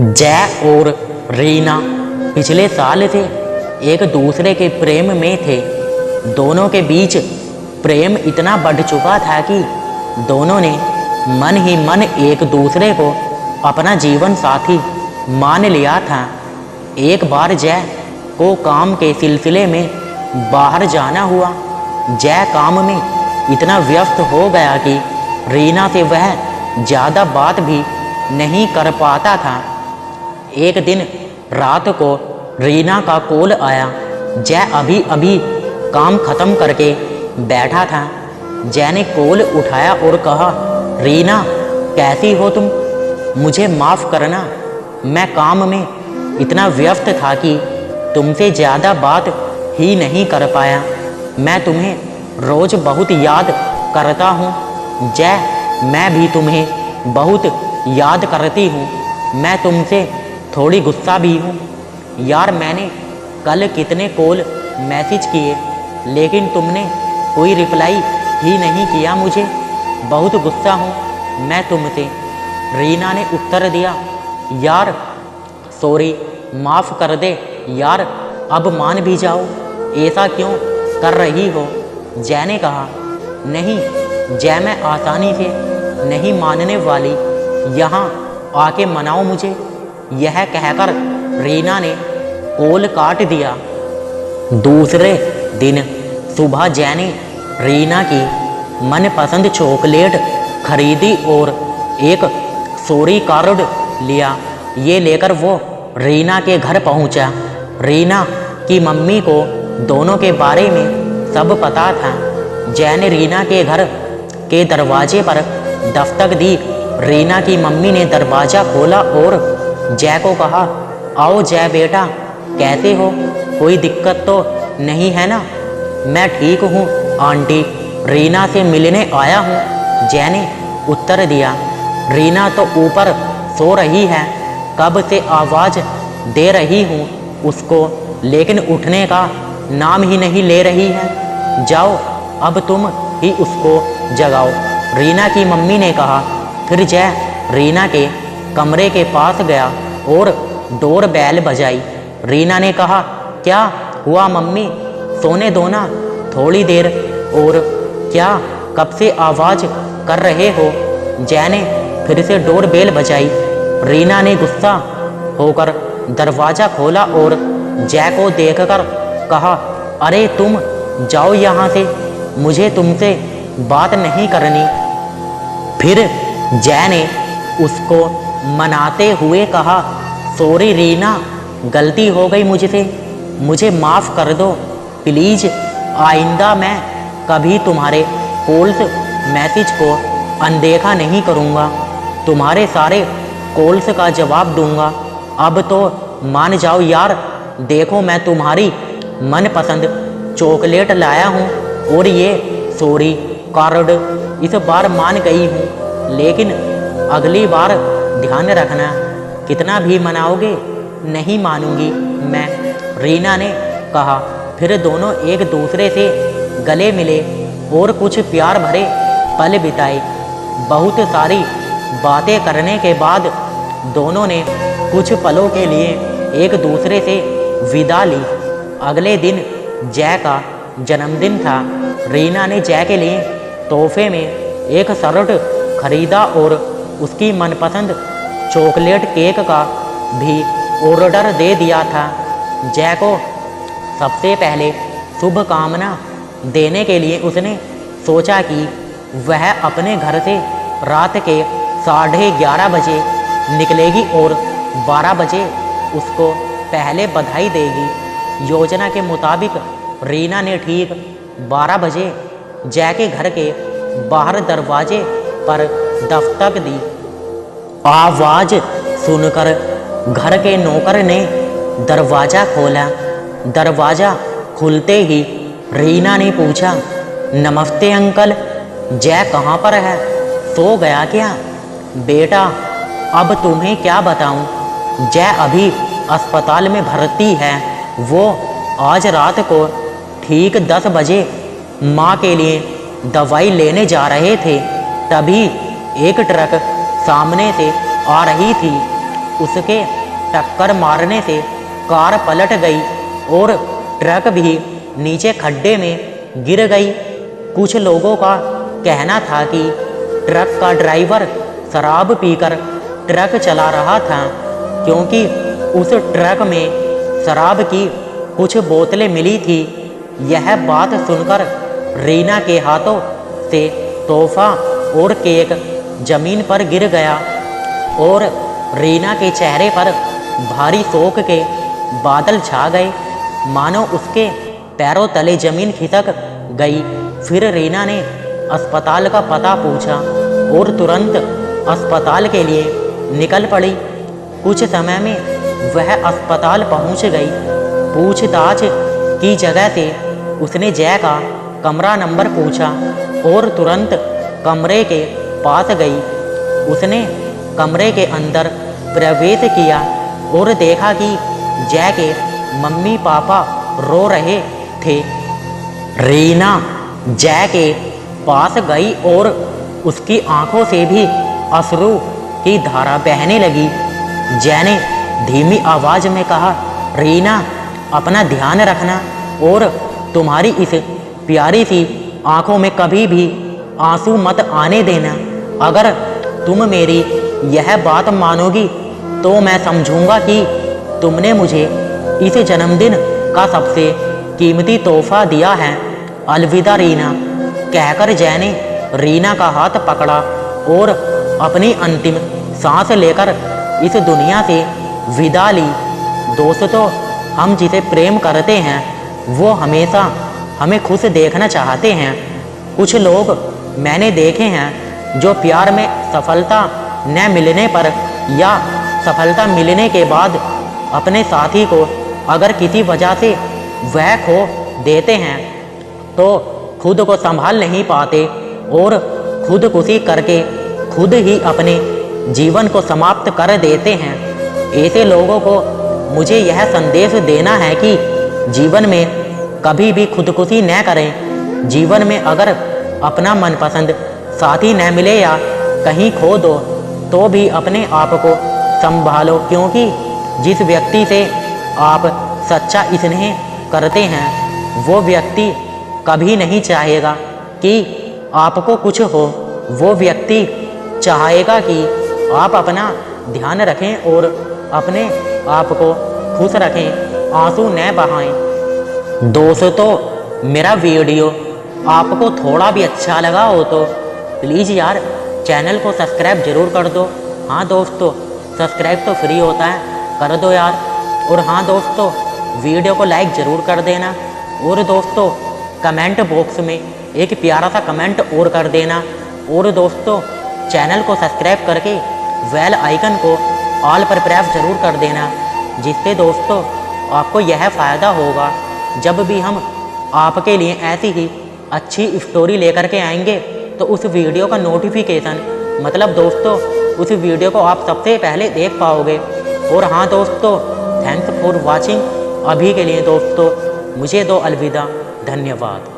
जय और रीना पिछले साल से एक दूसरे के प्रेम में थे। दोनों के बीच प्रेम इतना बढ़ चुका था कि दोनों ने मन ही मन एक दूसरे को अपना जीवन साथी मान लिया था। एक बार जय को काम के सिलसिले में बाहर जाना हुआ। जय काम में इतना व्यस्त हो गया कि रीना से वह ज़्यादा बात भी नहीं कर पाता था। एक दिन रात को रीना का कॉल आया। जय अभी अभी काम खत्म करके बैठा था। जय ने कॉल उठाया और कहा, रीना कैसी हो तुम? मुझे माफ़ करना, मैं काम में इतना व्यस्त था कि तुमसे ज़्यादा बात ही नहीं कर पाया। मैं तुम्हें रोज़ बहुत याद करता हूँ। जय, मैं भी तुम्हें बहुत याद करती हूँ। मैं तुमसे थोड़ी गुस्सा भी हूँ। यार, मैंने कल कितने कॉल मैसेज किए, लेकिन तुमने कोई रिप्लाई ही नहीं किया। मुझे बहुत गुस्सा हूँ मैं तुमसे। रीना ने उत्तर दिया, यार सॉरी, माफ़ कर दे यार, अब मान भी जाओ। ऐसा क्यों कर रही हो? जय ने कहा, नहीं जय, मैं आसानी से नहीं मानने वाली। यहाँ आके मनाओ मुझे। यह कहकर रीना ने कॉल काट दिया। दूसरे दिन सुबह जय ने रीना की मनपसंद चॉकलेट खरीदी और एक सॉरी कार्ड लिया। ये लेकर वो रीना के घर पहुंचा। रीना की मम्मी को दोनों के बारे में सब पता था। जय ने रीना के घर के दरवाजे पर दस्तक दी। रीना की मम्मी ने दरवाज़ा खोला और जय को कहा, आओ जय बेटा, कैसे हो? कोई दिक्कत तो नहीं है ना? मैं ठीक हूँ आंटी, रीना से मिलने आया हूँ, जय ने उत्तर दिया। रीना तो ऊपर सो रही है, कब से आवाज़ दे रही हूँ उसको, लेकिन उठने का नाम ही नहीं ले रही है। जाओ अब तुम ही उसको जगाओ, रीना की मम्मी ने कहा। फिर जय रीना के कमरे के पास गया और डोर बेल बजाई। रीना ने कहा, क्या हुआ मम्मी? सोने दो ना थोड़ी देर और। क्या कब से आवाज़ कर रहे हो? जय ने फिर से डोर बेल बजाई। रीना ने गुस्सा होकर दरवाज़ा खोला और जय को देखकर कहा, अरे तुम जाओ यहाँ से, मुझे तुमसे बात नहीं करनी। फिर जय ने उसको मनाते हुए कहा, सॉरी रीना, गलती हो गई मुझसे, मुझे माफ़ कर दो प्लीज़। आइंदा मैं कभी तुम्हारे कॉल्स मैसेज को अनदेखा नहीं करूँगा, तुम्हारे सारे कॉल्स का जवाब दूँगा। अब तो मान जाओ यार, देखो मैं तुम्हारी मनपसंद चॉकलेट लाया हूँ और ये सॉरी कार्ड। इस बार मान गई हूँ, लेकिन अगली बार ध्यान रखना, कितना भी मनाओगे नहीं मानूंगी मैं, रीना ने कहा। फिर दोनों एक दूसरे से गले मिले और कुछ प्यार भरे पल बिताए। बहुत सारी बातें करने के बाद दोनों ने कुछ पलों के लिए एक दूसरे से विदा ली। अगले दिन जय का जन्मदिन था। रीना ने जय के लिए तोहफे में एक शर्ट खरीदा और उसकी मनपसंद चॉकलेट केक का भी ऑर्डर दे दिया था। जय को सबसे पहले शुभकामना देने के लिए उसने सोचा कि वह अपने घर से रात के 11:30 बजे निकलेगी और 12 बजे उसको पहले बधाई देगी। योजना के मुताबिक रीना ने ठीक 12 बजे जय के घर के बाहर दरवाजे पर दस्तक दी। आवाज़ सुनकर घर के नौकर ने दरवाज़ा खोला। दरवाज़ा खुलते ही रीना ने पूछा, नमस्ते अंकल, जय कहाँ पर है? सो गया क्या? बेटा अब तुम्हें क्या बताऊं, जय अभी अस्पताल में भर्ती है। वो आज रात को ठीक 10 बजे माँ के लिए दवाई लेने जा रहे थे, तभी एक ट्रक सामने से आ रही थी। उसके टक्कर मारने से कार पलट गई और ट्रक भी नीचे खड्डे में गिर गई। कुछ लोगों का कहना था कि ट्रक का ड्राइवर शराब पीकर ट्रक चला रहा था, क्योंकि उस ट्रक में शराब की कुछ बोतलें मिली थी। यह बात सुनकर रीना के हाथों से तोहफा और केक जमीन पर गिर गया और रीना के चेहरे पर भारी शोक के बादल छा गए, मानो उसके पैरों तले जमीन खिसक गई। फिर रीना ने अस्पताल का पता पूछा और तुरंत अस्पताल के लिए निकल पड़ी। कुछ समय में वह अस्पताल पहुंच गई। पूछताछ की जगह से उसने जय का कमरा नंबर पूछा और तुरंत कमरे के पास गई। उसने कमरे के अंदर प्रवेश किया और देखा कि जय के मम्मी पापा रो रहे थे। रीना जय के पास गई और उसकी आंखों से भी अश्रु की धारा बहने लगी। जय ने धीमी आवाज में कहा, रीना अपना ध्यान रखना और तुम्हारी इस प्यारी सी आंखों में कभी भी आंसू मत आने देना। अगर तुम मेरी यह बात मानोगी तो मैं समझूंगा कि तुमने मुझे इस जन्मदिन का सबसे कीमती तोहफा दिया है। अलविदा रीना, कहकर जय ने रीना का हाथ पकड़ा और अपनी अंतिम सांस लेकर इस दुनिया से विदा ली। दोस्तों, हम जिसे प्रेम करते हैं वो हमेशा हमें खुश देखना चाहते हैं। कुछ लोग मैंने देखे हैं जो प्यार में सफलता न मिलने पर या सफलता मिलने के बाद अपने साथी को अगर किसी वजह से वह खो देते हैं तो खुद को संभाल नहीं पाते और खुदकुशी करके खुद ही अपने जीवन को समाप्त कर देते हैं। ऐसे लोगों को मुझे यह संदेश देना है कि जीवन में कभी भी खुदकुशी न करें। जीवन में अगर अपना मनपसंद साथी न मिले या कहीं खो दो तो भी अपने आप को संभालो, क्योंकि जिस व्यक्ति से आप सच्चा स्नेह करते हैं वो व्यक्ति कभी नहीं चाहेगा कि आपको कुछ हो। वो व्यक्ति चाहेगा कि आप अपना ध्यान रखें और अपने आप को खुश रखें, आंसू न बहाएं। दोस्तों, मेरा वीडियो आपको थोड़ा भी अच्छा लगा हो तो प्लीज़ यार चैनल को सब्सक्राइब जरूर कर दो। हाँ दोस्तों, सब्सक्राइब तो फ्री होता है, कर दो यार। और हाँ दोस्तों, वीडियो को लाइक ज़रूर कर देना। और दोस्तों, कमेंट बॉक्स में एक प्यारा सा कमेंट और कर देना। और दोस्तों, चैनल को सब्सक्राइब करके बेल आइकन को ऑल पर प्रेस जरूर कर देना, जिससे दोस्तों आपको यह फ़ायदा होगा जब भी हम आपके लिए ऐसी ही अच्छी स्टोरी लेकर के आएंगे तो उस वीडियो का नोटिफिकेशन मतलब दोस्तों उस वीडियो को आप सबसे पहले देख पाओगे। और हाँ दोस्तों, थैंक्स फॉर वॉचिंग। अभी के लिए दोस्तों मुझे दो अलविदा, धन्यवाद।